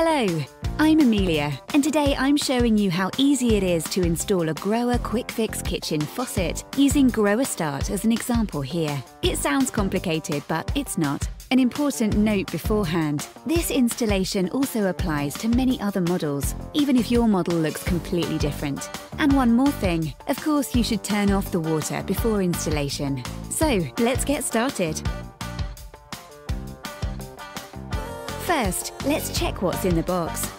Hello, I'm Amelia, and today I'm showing you how easy it is to install a GROHE QuickFix kitchen faucet using GROHE Start as an example here. It sounds complicated, but it's not. An important note beforehand, this installation also applies to many other models, even if your model looks completely different. And one more thing, of course you should turn off the water before installation. So, let's get started. First, let's check what's in the box.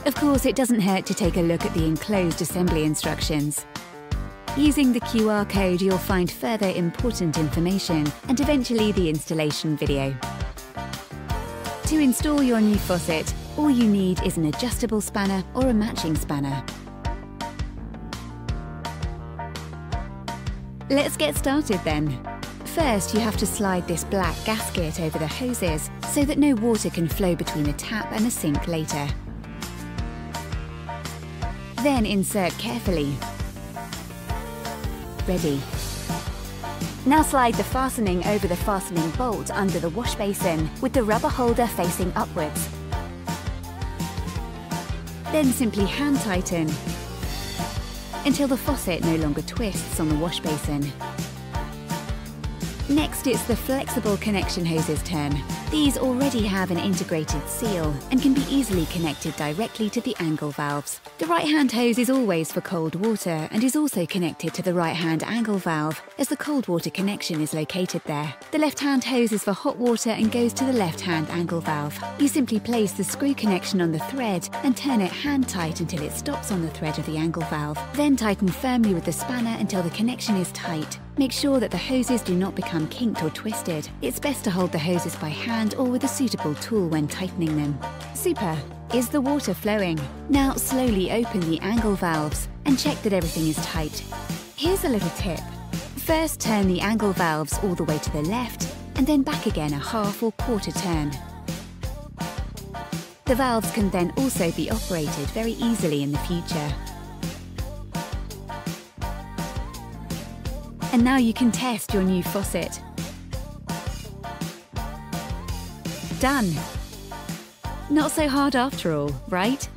Of course, it doesn't hurt to take a look at the enclosed assembly instructions. Using the QR code, you'll find further important information and eventually the installation video. To install your new faucet, all you need is an adjustable spanner or a matching spanner. Let's get started then. First, you have to slide this black gasket over the hoses so that no water can flow between a tap and a sink later. Then insert carefully. Ready. Now slide the fastening over the fastening bolt under the wash basin with the rubber holder facing upwards. Then simply hand tighten until the faucet no longer twists on the wash basin. Next, it's the flexible connection hoses' turn. These already have an integrated seal and can be easily connected directly to the angle valves. The right-hand hose is always for cold water and is also connected to the right-hand angle valve, as the cold water connection is located there. The left-hand hose is for hot water and goes to the left-hand angle valve. You simply place the screw connection on the thread and turn it hand tight until it stops on the thread of the angle valve. Then tighten firmly with the spanner until the connection is tight. Make sure that the hoses do not become kinked or twisted. It's best to hold the hoses by hand or with a suitable tool when tightening them. Super! Is the water flowing? Now slowly open the angle valves and check that everything is tight. Here's a little tip. First turn the angle valves all the way to the left and then back again a half or quarter turn. The valves can then also be operated very easily in the future. And now you can test your new faucet. Done! Not so hard after all, right?